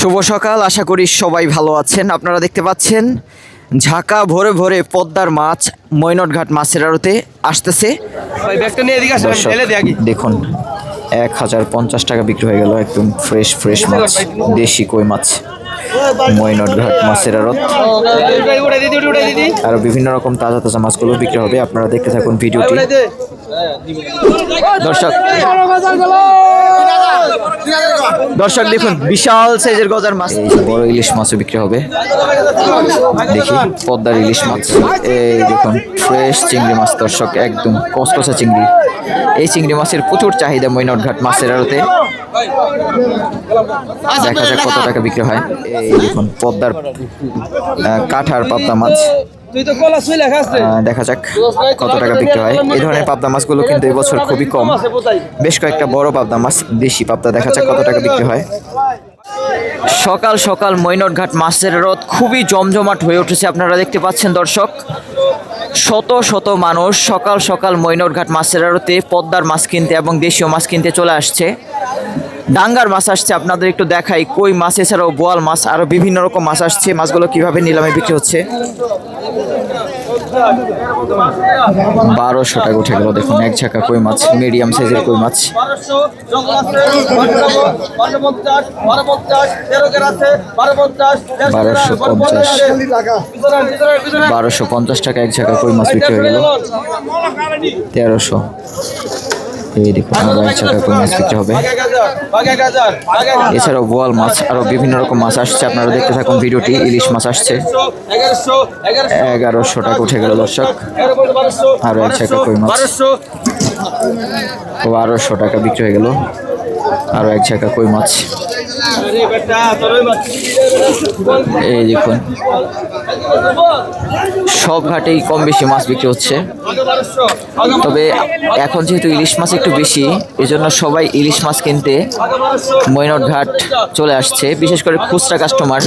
শুভ সকাল, আশা করি সবাই ভালো আছেন। আপনারা দেখতে পাচ্ছেন ঝাঁকা ভরে ভরে পদ্মার মাছ মৈনটঘাট মাছের আড়তে আসতেছে। দর্শক, দেখুন 1050 টাকা বিক্রি হয়ে গেল একদম ফ্রেশ মাছ, দেশি কই মাছ মৈনটঘাট মাছের আড়ত। আর বিভিন্ন রকম তাজা তাজা মাছগুলো বিক্রি হবে, আপনারা দেখতে থাকুন ভিডিওটি। দর্শক দেখুন বিশাল সাইজের গজার মাছ, বড় ইলিশ মাছও বিক্রি হবে। দেখি পদ্মার ইলিশ মাছ, এই দেখুন ফ্রেশ চিংড়ি মাছ। দর্শক একদম কচকচা চিংড়ি, এই চিংড়ি মাছের প্রচুর চাহিদা মৈনটঘাট মাছের আড়তে। দেখা যাক কত টাকা বিক্রি হয়। এই দেখুন পদ্মার কাঠার পাবদা মাছ, দেখা যাক কত টাকা বিক্রি হয়। এই ধরনের পাবদা মাছগুলো কিন্তু এবছর খুবই কম। বেশ কয়েকটা বড় পাবদা মাছ, দেশি পাবদা, দেখা যাক কত টাকা বিক্রি হয়। সকাল সকাল মৈনটঘাট মাছের আড়ত খুবই জমজমাট হয়ে উঠেছে। আপনারা দেখতে পাচ্ছেন দর্শক, শত শত মানুষ সকাল সকাল মৈনটঘাট মাছের আড়তে পদ্মার মাছ কিনতে এবং দেশীয় মাছ কিনতে চলে আসছে। ডাঙ্গার মাছ আসছে, আপনাদের একটু দেখাই। কই মাছ এছাড়াও বোয়াল মাছ, আরো বিভিন্ন রকম মাছ আসছে। মাছগুলো কিভাবে নিলামে বিক্রি হচ্ছে। 1200 টাকা উঠে গেল। দেখুন এক ঝাঁকা কই মাছ, মিডিয়াম সাইজের কই মাছ। 1250 টাকা এক ঝাঁকা কই মাছ বিক্রি হয়ে গেল। 1300। এই দেখুন এক ঝাঁকা কই মাছ বিক্রি হবে। এছাড়াও বোয়াল মাছ, আরো বিভিন্ন রকম মাছ আসছে, আপনারা দেখতে থাকুন ভিডিওটি। ইলিশ মাছ আসছে, 1100 টাকা উঠে গেল দর্শক। আরো এক ঝাঁকা কই মাছ, 1200 টাকা বিক্রি হয়ে গেল। আরো এক ঝাঁকা কই মাছ। এই দেখুন সব ঘাটেই কম বেশি মাছ বিক্রি হচ্ছে, তবে এখন যেহেতু ইলিশ মাছ একটু বেশি, এজন্য সবাই ইলিশ মাছ কিনতে মৈনটঘাট চলে আসছে। বিশেষ করে খুচরা কাস্টমার,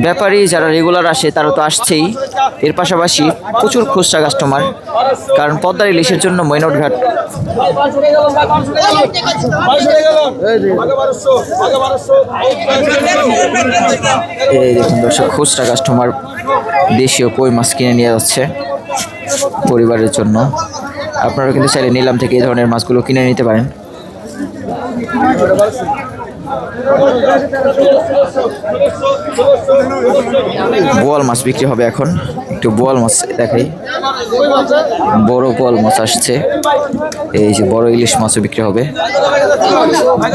ব্যাপারী যারা রেগুলার আসে তারা তো আসছেই, এর পাশাপাশি প্রচুর খুচরা কাস্টমার, কারণ পদ্মার ইলিশের জন্য মৈনটঘাট। এই দেখুন দর্শক, খুচরা কাস্টমার দেশীয় কই মাছ কিনে নিয়ে যাচ্ছে পরিবারের জন্য। আপনারা কিন্তু চাইলে নিলাম থেকে এই ধরনের মাছগুলো কিনে নিতে পারেন। বোয়াল মাছ বিক্রি হবে এখন, একটু বোয়াল মাছ দেখাই। বড় বোয়াল মাছ আসছে, এই যে বড় ইলিশ মাছও বিক্রি হবে।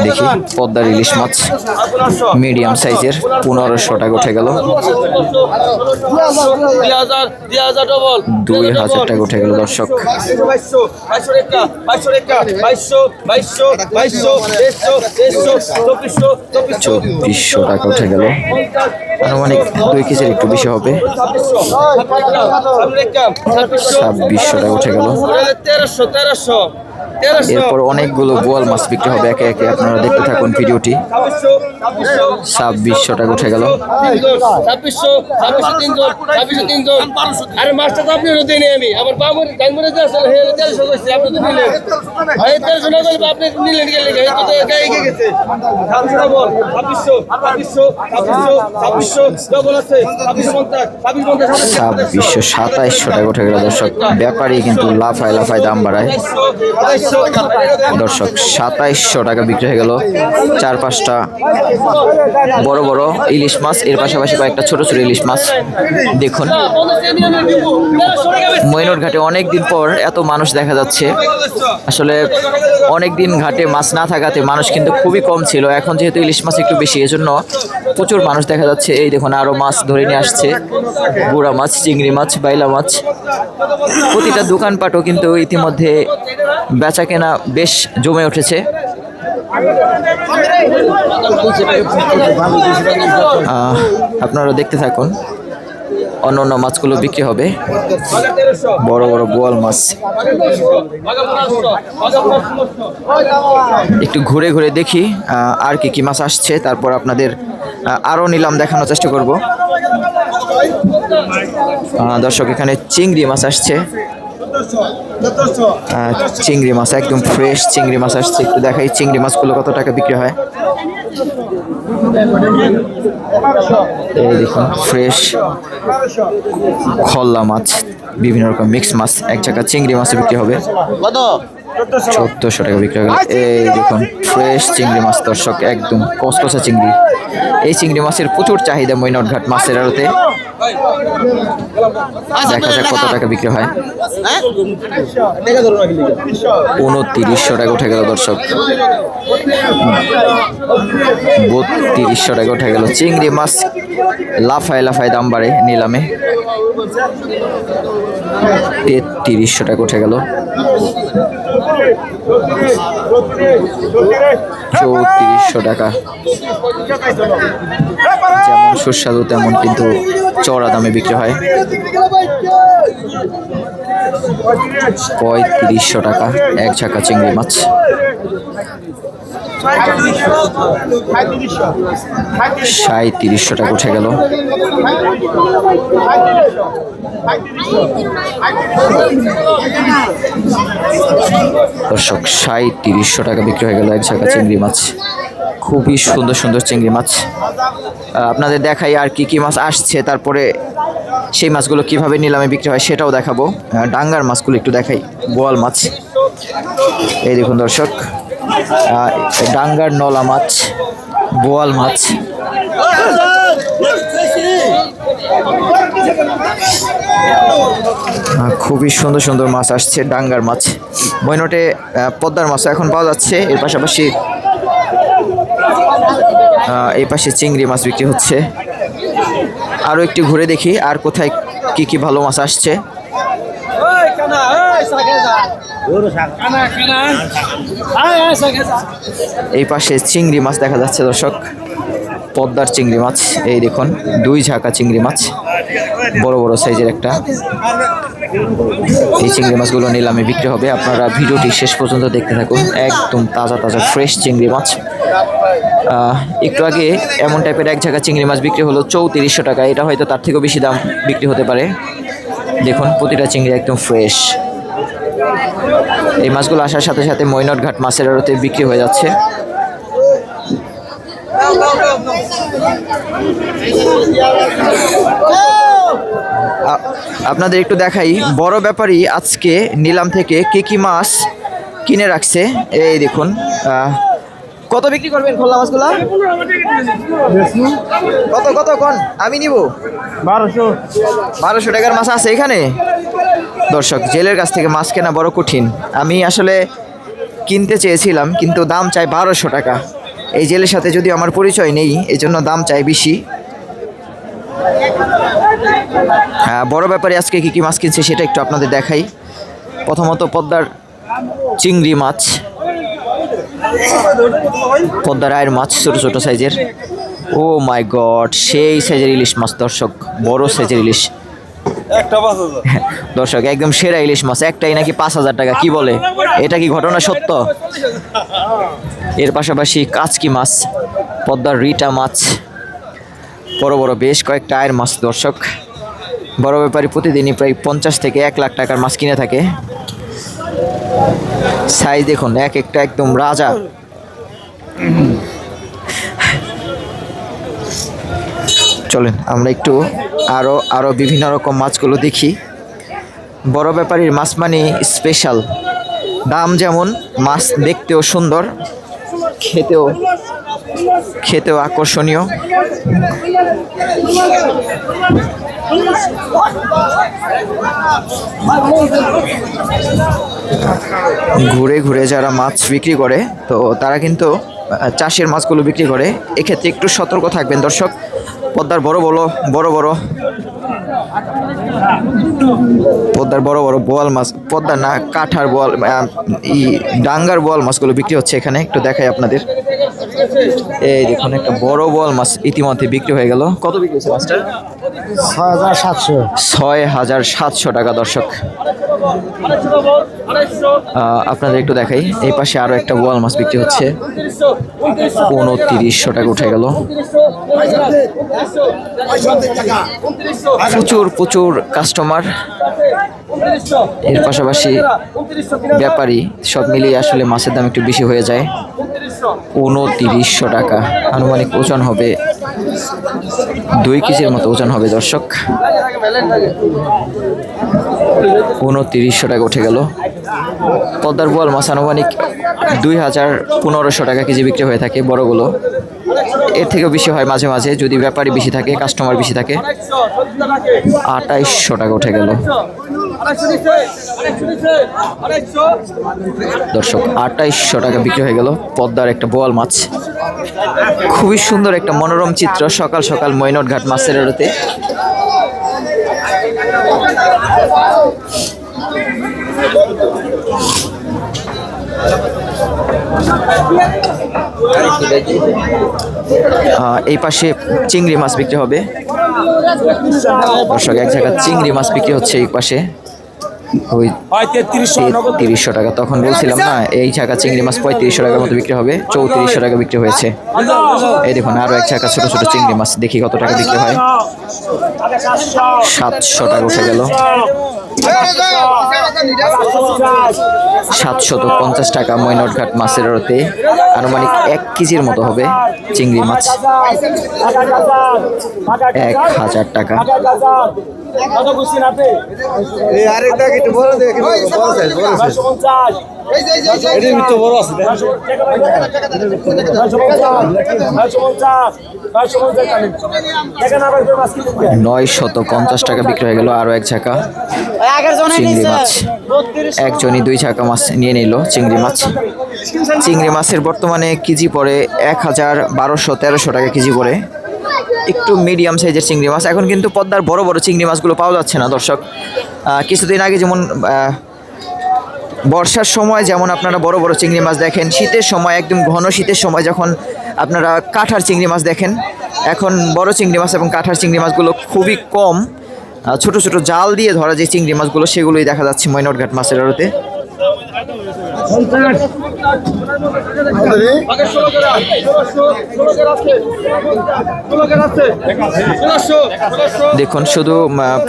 দেখি পদ্মার ইলিশ মাছ মিডিয়াম সাইজের, 1500 টাকা উঠে গেল। 2000 টাকা উঠে গেল দর্শক। 2400 টাকা উঠে গেল, আনুমানিক 2 কেজির একটু বেশি হবে। 2600 টাকা উঠে গেল। এরপর অনেকগুলো বোয়াল মাছ বিক্রি হবে একে একে, আপনারা দেখতে থাকুন ভিডিওটি। 2600 টাকা উঠে গেল। 2700 টাকা উঠে গেল দর্শক। ব্যাপারী কিন্তু লাফায় দাম বাড়ায়। দর্শক 2700 টাকা বিক্রি হয়ে গেল 4-5টা বড় বড় ইলিশ মাছ, এর পাশাপাশি কয়েকটা ছোট ছোট ইলিশ মাছ। দেখুন মৈনটঘাটে অনেকদিন পর এত মানুষ দেখা যাচ্ছে। আসলে অনেকদিন ঘাটে মাছ না থাকাতে মানুষ কিন্তু খুবই কম ছিল। এখন যেহেতু ইলিশ মাছ একটু বেশি, এজন্য প্রচুর মানুষ দেখা যাচ্ছে। এই দেখুন আরো মাছ ধরে নিয়ে আসছে, গুড়া মাছ, চিংড়ি মাছ, বাইলা মাছ। প্রতিটা দোকানপাটও কিন্তু ইতিমধ্যে বেচা কেনা বেশ জমে উঠেছে। আপনারা দেখতে থাকুন, অন্য অন্য মাছগুলো বিক্রি হবে। বড় বড় বোয়াল মাছ, একটু ঘুরে ঘুরে দেখি আর কি কি মাছ আসছে, তারপর আপনাদের আরো নিলাম দেখানোর চেষ্টা করব। দর্শক এখানে চিংড়ি মাছ আসছে, চিংড়ি মাছ একদম ফ্রেশ চিংড়ি মাছ আসছে। একটু দেখাই চিংড়ি মাছগুলো কত টাকা বিক্রি হয়। এই দেখুন ফ্রেশ খল্লা মাছ, বিভিন্ন রকম মিক্স মাছ, এক জায়গায় চিংড়ি মাছ বিক্রি হবে 1400 টাকা বিক্রি হয়ে গেল। এই দেখুন ফ্রেশ চিংড়ি মাছ দর্শক, একদম কসকসা চিংড়ি। এই চিংড়ি মাছের প্রচুর চাহিদা মৈনটঘাট মাছের আড়তে। দেখা যাক কত টাকা বিক্রি হয়। 2900 টাকা উঠে গেল দর্শক, 3200 টাকা উঠে গেল। চিংড়ি মাছ লাফায় লাফায় দাম বাড়ে নিলামে। 3300 টাকা উঠে গেল। 3400 টাকা। যেমন সুস্বাদু তেমন কিন্তু চড়া দামে বিক্রি হয়। 3500 টাকা এক ঝাঁকা চিংড়ি মাছ। 3700 টাকা উঠে গেল। দর্শক 3700 টাকা বিক্রি হয়ে গেল এক ঝাঁকা চিংড়ি মাছ। খুবই সুন্দর সুন্দর চিংড়ি মাছ। আপনাদের দেখাই আর কি কি মাছ আসছে, তারপরে সেই মাছগুলো কিভাবে নিলামে বিক্রি হয় সেটাও দেখাবো। ডাঙ্গার মাছগুলো একটু দেখাই। বোয়াল মাছ, এই দেখুন দর্শক, ডাঙ্গার নলা মাছ, বোয়াল মাছ। খুবই সুন্দর সুন্দর মাছ আসছে, ডাঙ্গার মাছ। মৈনটে পদ্মার মাছ এখন পাওয়া যাচ্ছে, এর পাশাপাশি এই পাশে চিংড়ি মাছ বিক্রি হচ্ছে। আরও একটু ঘুরে দেখি আর কোথায় কি কি ভালো মাছ আসছে। এই পাশে চিংড়ি মাছ দেখা যাচ্ছে দর্শক, পদ্মার চিংড়ি মাছ। এই দেখুন 2 ঝাঁকা চিংড়ি মাছ, বড় বড় সাইজের একটা। এই চিংড়ি মাছগুলো নিলামে বিক্রি হবে, আপনারা ভিডিওটি শেষ পর্যন্ত দেখতে থাকুন। একদম তাজা তাজা ফ্রেশ চিংড়ি মাছ। একটু আগে এমন টাইপের এক ঝাঁকা চিংড়ি মাছ বিক্রি হলো 3400 টাকা। এটা হয়তো তার থেকেও বেশি দাম বিক্রি হতে পারে। দেখুন প্রতিটা চিংড়ি একদম ফ্রেশ। এই মাছগুলো আসার সাথে সাথে মৈনটঘাট মাছের আড়তে বিক্রি হয়ে যাচ্ছে। আপনাদের একটু দেখাই বড় ব্যাপারী আজকে নিলাম থেকে কি কি মাছ কিনে রাখছে। এই দেখুন, কত বিক্রি করবেন খোলা মাছগুলা? কত কত কোন আমি নিব? 1200 টাকার মাছ আছে এখানে। দর্শক, জেলের কাছ থেকে মাছ কেনা বড় কঠিন। আমি আসলে কিনতে চেয়েছিলাম কিন্তু দাম চাই 1200 টাকা। এই জেলের সাথে যদি আমার পরিচয় নেই, এই জন্য দাম চাই বেশি। বড় ব্যাপারে আজকে কি কি মাছ কিনছে সেটা একটু আপনাদের দেখাই। প্রথমত পদ্মার চিংড়ি মাছ, পদ্মার আয়ের মাছ, ছোট ছোট সাইজের। ও মাই গড, সেই সাইজের ইলিশ মাছ দর্শক, বড় সাইজের ইলিশ। দর্শক একদম সেরা ইলিশ মাছ, একটাই নাকি 5000 টাকা। কি বলে, এটা কি ঘটনা সত্য? এর পাশাপাশি কাচকি মাছ, পদ্মার রিটা মাছ, বড় বড় বেশ কয়েকটা আয়ের মাছ দর্শক। বড় ব্যাপারী প্রতিদিনই প্রায় 50 থেকে 1 লাখ টাকার মাছ কিনে থাকে। সাইজ দেখুন, এক একটা একদম রাজা। চলেন আমরা একটু আরো বিভিন্ন রকম মাছগুলো দেখি। বড় ব্যাপারীর মাছ মানে স্পেশাল, দাম যেমন, মাছ দেখতেও সুন্দর, খেতেও আকর্ষণীয়। ঘুরে ঘুরে যারা মাছ বিক্রি করে তো তারা কিন্তু চাষের মাছগুলো বিক্রি করে। এক্ষেত্রে একটু সতর্ক থাকবেন দর্শক। পদ্মার বড় বড় বোয়াল মাছ, পদ্মার না কাঠার বোয়াল, ডাঙ্গার বোয়াল মাছগুলো বিক্রি হচ্ছে এখানে। একটু দেখাই আপনাদের। এই দেখুন একটা বড় বোয়াল মাছ ইতিমধ্যে বিক্রি হয়ে গেল। কত বিক্রি হয়েছে মাছটা? 6700 টাকা দর্শক। আপনাদের একটু দেখাই, এই পাশে আরো একটা বোয়াল মাছ বিক্রি হচ্ছে, 2900 টাকা উঠে গেল। প্রচুর কাস্টমার, এর পাশাপাশি ব্যাপারী, সব মিলিয়ে আসলে মাছের দাম একটু বেশি হয়ে যায়। 2900 টাকা, আনুমানিক ওজন হবে 2 কেজির মতো ওজন হবে দর্শক। 2900 টাকা উঠে গেল। পদ্মার বোয়াল মাছ আনুমানিক 2500 টাকা কেজি বিক্রি হয়ে থাকে বড়গুলো। এর থেকেও বেশি হয় মাঝে মাঝে যদি ব্যাপারী বেশি থাকে, কাস্টমার বেশি থাকে। 2800 টাকা উঠে গেল দর্শক। 2800 টাকা বিক্রি হয়ে গেল পদ্মার একটা বোয়াল মাছ। খুবই সুন্দর একটা মনোরম চিত্র সকাল সকাল মৈনট ঘাট মাছের আড়তে। এই পাশে চিংড়ি মাছ বিক্রি হবে দর্শক। এক জায়গায় চিংড়ি মাছ বিক্রি হচ্ছে এই পাশে, ওই 3300 টাকা। তখন বলছিলাম না, এই জায়গা চিংড়ি মাছ 3500 টাকার মতো বিক্রি হবে, 3400 টাকা বিক্রি হয়েছে। এই দেখুন আরো এক জায়গা ছোট ছোট চিংড়ি মাছ, দেখি কত টাকা বিক্রি হয়। 700 টাকা উঠে গেল। 750 টাকা মৈনট ঘাট মাছের আড়তে, আনুমানিক 1 কেজির মতো হবে চিংড়ি মাছ। 1000 টাকা। $950 টাকা বিক্রি হয়ে গেল আরো এক ঝাঁকা চিংড়ি মাছ। একজনই 2 ঝাঁকা মাছ নিয়ে নিল চিংড়ি মাছ। চিংড়ি মাছের বর্তমানে কেজি পড়ে 1200-1300 টাকা কেজি পড়ে। একটু মিডিয়াম সাইজের চিংড়ি মাছ। এখন কিন্তু পদ্মার বড় বড় চিংড়ি মাছগুলো পাওয়া যাচ্ছে না দর্শক। কিছুদিন আগে যেমন বর্ষার সময় যেমন আপনারা বড় বড় চিংড়ি মাছ দেখেন, শীতের সময় একদম ঘন শীতের সময় যখন আপনারা কাঠার চিংড়ি মাছ দেখেন, এখন বড় চিংড়ি মাছ এবং কাঠার চিংড়ি মাছগুলো খুবই কম। ছোট ছোট জাল দিয়ে ধরা যে চিংড়ি মাছগুলো, সেগুলোই দেখা যাচ্ছে মৈনট ঘাট মাছের আড়তে। দেখুন শুধু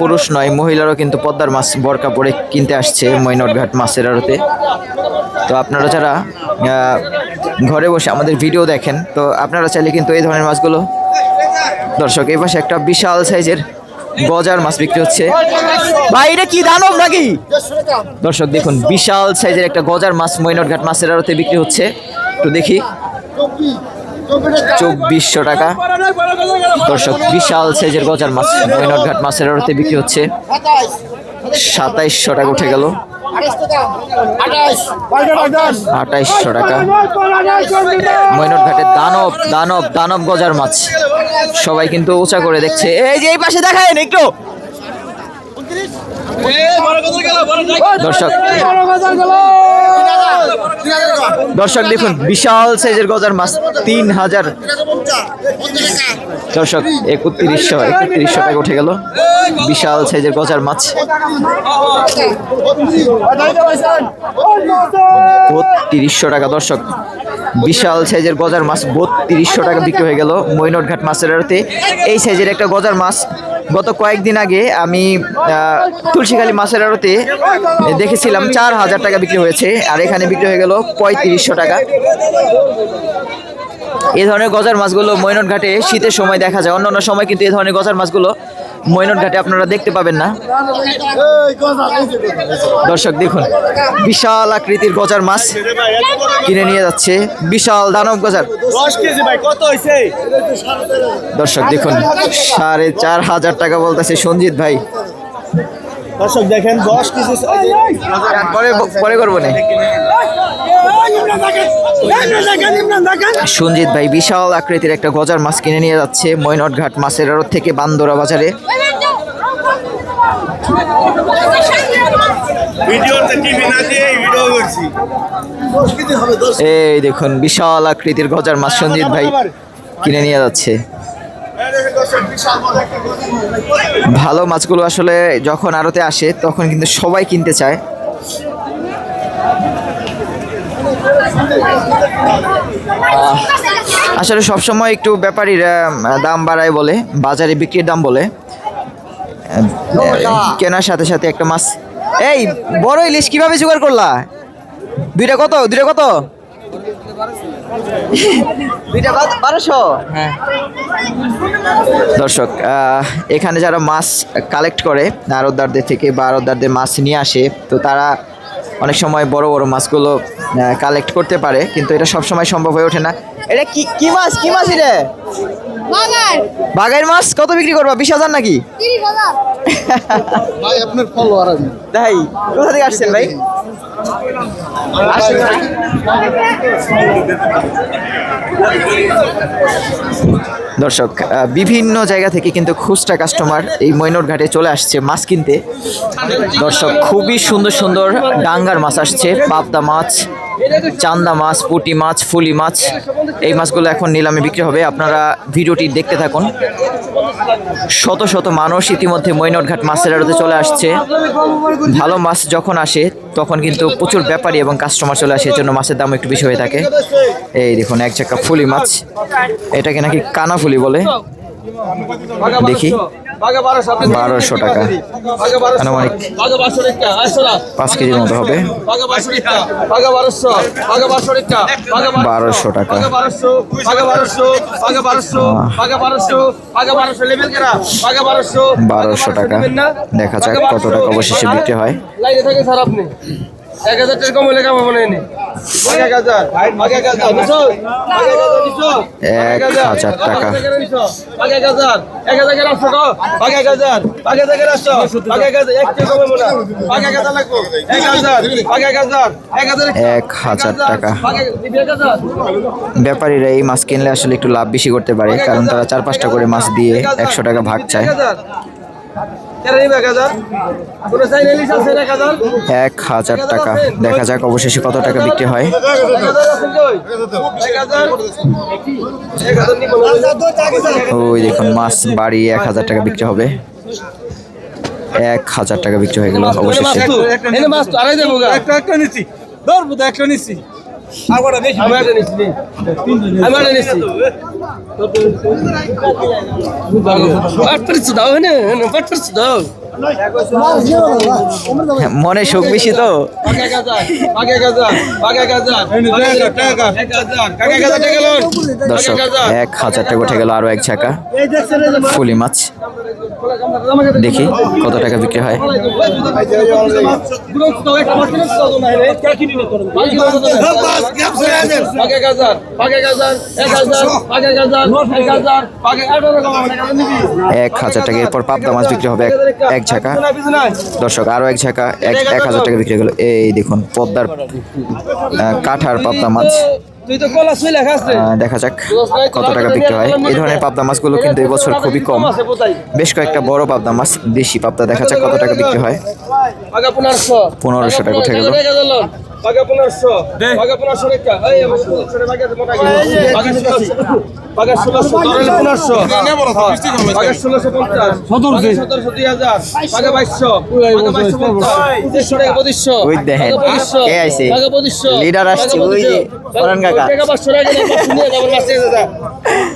পুরুষ নয়, মহিলারাও কিন্তু পদ্মার মাছ বরকা পরে কিনতে আসছে মৈনট ঘাট মাছের আড়তে। তো আপনারা যারা ঘরে বসে আমাদের ভিডিও দেখেন, তো আপনারা চাইলে কিন্তু এই ধরনের মাছগুলো দর্শক। এই পাশে একটা বিশাল সাইজের গজার মাছ বিক্রি হচ্ছে। ভাই এটা কি দানব নাকি দর্শক? দেখুন বিশাল সাইজের একটা গজার মাছ মৈনট ঘাট মাছের আড়তে বিক্রি হচ্ছে। একটু দেখি, 2400 টাকা দর্শক। বিশাল সাইজের গজার মাছ মৈনট ঘাট মাছের আড়তে বিক্রি হচ্ছে। 2700 টাকা উঠে গেল। 2800 টাকা। মৈনট ঘাটের দানব দানব দানব গজার মাছ সবাই কিন্তু উঁচা করে দেখছে। এই যে এই পাশে দেখায় একটু দর্শক। দর্শক দেখুন বিশাল সাইজের গজার মাছ 3000 দর্শক। 3100 টাকা উঠে গেল বিশাল সাইজের গজার মাছ। 3200 টাকা দর্শক। বিশাল সাইজের গজার মাছ 3200 টাকা বিক্রি হয়ে গেল মৈনট ঘাট মাছের আড়তে। এই সাইজের একটা গজার মাছ গত কয়েকদিন আগে আমি তুলসীখালী মাছের আড়তে দেখেছিলাম 4000 টাকা বিক্রি হয়েছে, আর এখানে বিক্রি হয়ে গেল 3500 টাকা। এই ধরনের গজার মাছগুলো মৈনট ঘাটে শীতের সময় দেখা যায়, অন্যান্য সময় কিন্তু এই ধরনের গজার মাছগুলো মৈনট ঘাটে আপনারা দেখতে পাবেন না দর্শক। দেখুন বিশাল আকৃতির গজার মাছ কিনে নিয়ে যাচ্ছে, বিশাল দানব গজার দর্শক। দেখুন 4500 টাকা বলতেছে সঞ্জিত ভাই। দর্শক দেখেন 10 কেজি পরে করবো না। সঞ্জিত ভাই বিশাল আকৃতির একটা গজার মাছ কিনে নিয়ে যাচ্ছে মৈনট ঘাট মাছের আড়ত থেকে বান্দরা বাজারে। এই দেখুন বিশাল আকৃতির গজার মাছ সঞ্জিত ভাই কিনে নিয়ে যাচ্ছে। ভালো মাছগুলো আসলে যখন আড়তে আসে তখন কিন্তু সবাই কিনতে চায়। আসলে সবসময় একটু ব্যাপারীরা দাম বাড়ায় বলে, বাজারে বিক্রির দাম বলে, কেনার সাথে সাথে একটা মাছ। এই বড় ইলিশ কিভাবে জোগাড় করলা? দুইটা কত? দুইটা 1200। হ্যাঁ দর্শক, এখানে যারা মাছ কালেক্ট করে আড়তদারদের থেকে বা আড়তদারদের মাছ নিয়ে আসে, তো তারা অনেক সময় বড় বড় মাছগুলো কালেক্ট করতে পারে, কিন্তু এটা সব সময় সম্ভব হয়ে ওঠে না। এটা কি মাছ এটা? বাগাইর মাছ। কত বিক্রি করবা? 20,000 নাকি? 30,000 ভাই আপনার ফলোয়ার আমি তাই? কোথা থেকে আসছেন ভাই? দর্শক, বিভিন্ন জায়গা থেকে কিন্তু খুচরা কাস্টমার এই মৈনট ঘাটে চলে আসছে মাছ কিনতে। দর্শক, খুবই সুন্দর সুন্দর ডাঙ্গার মাছ আসছে, পাবদা মাছ, চান্দা মাছ, পুঁটি মাছ, ফুলি মাছ। এই মাছগুলো এখন নিলামে বিক্রি হবে, আপনারা ভিডিওটি দেখতে থাকুন। শত শত মানুষ ইতিমধ্যে মৈনট ঘাট মাছের আড়তে চলে আসছে। ভালো মাছ যখন আসে তখন কিন্তু প্রচুর ব্যাপারী এবং কাস্টমার চলে আসে, এর জন্য মাছের দাম একটু বেশি হয়ে থাকে। এই দেখুন এক চাকা ফুলি মাছ, এটাকে নাকি কানা ফুলি বলে। দেখি 1200 টাকা, আনুমানিক 5 কেজির মতো হবে। 1200 টাকা। 1200 টাকা। দেখা যাক কত টাকা অবশেষে বিক্রি হয়। 1000 টাকা কম হলে কাম হবে না। 1000 টাকা। 1000 টাকা। ব্যাপারীরা এই মাছ কিনলে আসলে একটু লাভ বেশি করতে পারে, কারণ তারা 4-5টা করে মাছ দিয়ে 100 টাকা ভাগ চায়। 1000 টাকা। দেখা যাক অবশেষে কত টাকা বিক্রি হয়। ওই দেখুন মাছ বাড়ি 1000 টাকা বিক্রি হবে। 1000 টাকা বিক্রি হয়ে গেল অবশেষে। মনে সুখ বেশি তো। দর্শক, 1000 টাকা উঠে গেল আরো এক ঝাঁকা ফুলি মাছ। দেখি কত টাকা বিক্রি হয়। 1000 টাকা। এরপর পাবদা মাছ বিক্রি হবে এক ঝাঁকা। দর্শক, আরো এক ঝাঁকা 1000 টাকা বিক্রি গেল। এই দেখুন পদ্মার কাঠার পাবদা মাছ। দেখা যাক কত টাকা বিক্রি হয়। এই ধরনের পাবদা মাছগুলো কিন্তু এবছর খুবই কম। বেশ কয়েকটা বড় পাবদা মাছ, দেশি পাবদা। দেখা যাক কত টাকা বিক্রি হয়। 1500 টাকা উঠে গেল। 1500 টাকা। এই 1500 টাকা বাগা 1600 ধরেন 1500 বাগা 1650 1700 2000 বাগা 2200 2500 টাকা 2500 ওই দেখেন কে আইছে, বাগা 2500 লিডার আসছে ওই যে ফরান কাকা। টাকা 500 টাকা নিয়ে যাবেন মাসে দাদা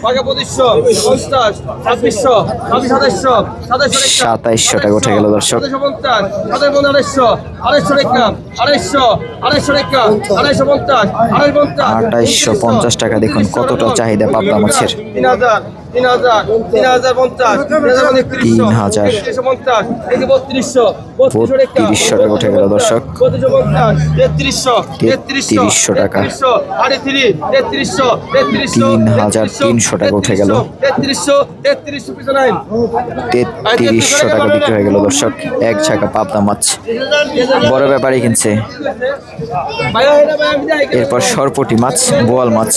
বাগা 2500 50 2600 2700 2700 টাকা উঠে গেল দর্শক। 750 750 250 টাকা 250 টাকা 2850 টাকা। দেখুন কতটা চাহিদা পাবদা মাছের। 3000 3250 টাকা উঠে গেল দর্শক। 3300 টাকা। 3300 টাকা উঠে গেল। 3300 টাকা বিক্রি হয়ে গেল দর্শক এক ঝাঁকা পাবদা মাছ। বড় ব্যাপারী কিনছে। এরপর সরপুঁটি মাছ, বোয়াল মাছ।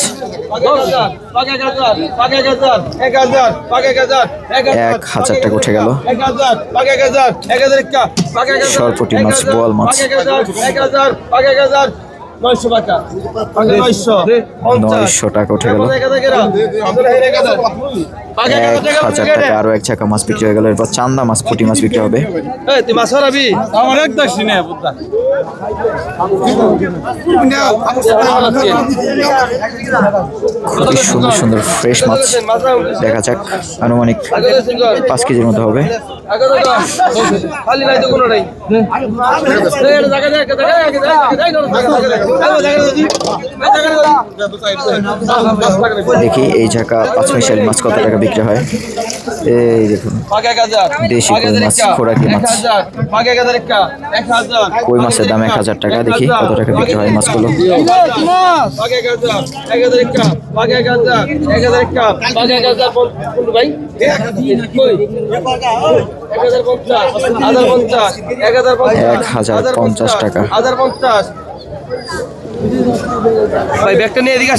1000 টাকা উঠে গেল। সরপুঁটি মাছ, বোয়াল মাছ। 900 টাকা উঠে গেল। 1,000 টাকা। আরো এক চাকা মাছ বিক্রি হয়ে গেল। এরপর চান্দা মাছ, পুঁটি মাছ বিক্রি হবে। তুই মাছ হারাবি আমার এক দাসি না বুদ্ধা খুবই সুন্দর সুন্দর ফ্রেশ মাছ দেখা যাক। আনুমানিক 5 কেজির মতো হবে। খালি নাই তো কোনো নাই দেখি এই ঝাঁকা 5 মিশালি মাছ কত টাকা বিক্রি হয়। এই দেখুন দেশি কই মাছ, খোরাকি মাছ। কই মাছের দাম 1,000 টাকা। দেখি কত টাকা বিক্রি হয় মাছগুলো। $1,050 টাকা।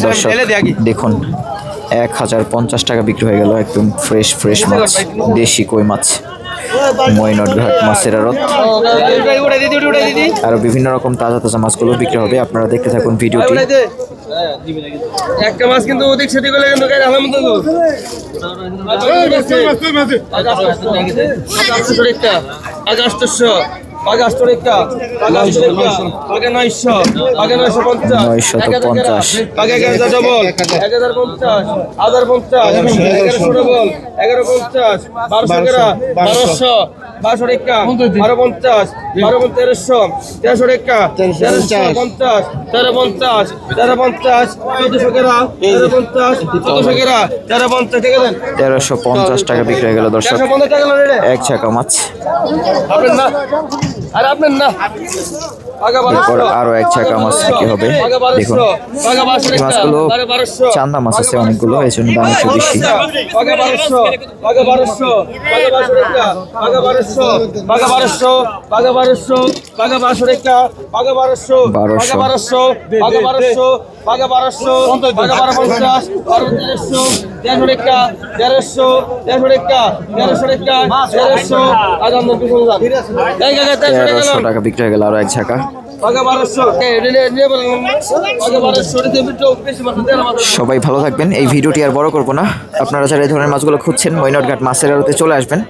দর্শক দেখুন 1,050 টাকা বিক্রি হয়ে গেল। একদম ফ্রেশ ফ্রেশ মাছ, দেশি কই মাছ, ময়নটঘাট মাছের আড়ত। আরো বিভিন্ন রকম তাজা তাজা মাছগুলো বিক্রি হবে। আপনারা দেখতে থাকুন ভিডিওটি। একটা মাছ কিন্তু ওদিক সেদিক হলে কিন্তু গায়ে আলাম তো $1,350 টাকা বিক্রি হয়ে গেল। দর্শক এক চাকা মাছ। এরপর আরো এক চাকা মাছ বিক্রি হবে। দেখুন এই মাছগুলো চান্দা মাছ আছে অনেকগুলো, এই জন্য দাম একটু বেশি। $1,300 টাকা বিক্রি হয়ে গেল। আরো এক ঝাঁকা। সবাই ভালো থাকবেন। এই ভিডিওটি আর বড় করবো না। আপনারা যারা এই ধরনের মাছগুলো খুঁজছেন ময়নটঘাট মাছের আড়তে চলে আসবেন।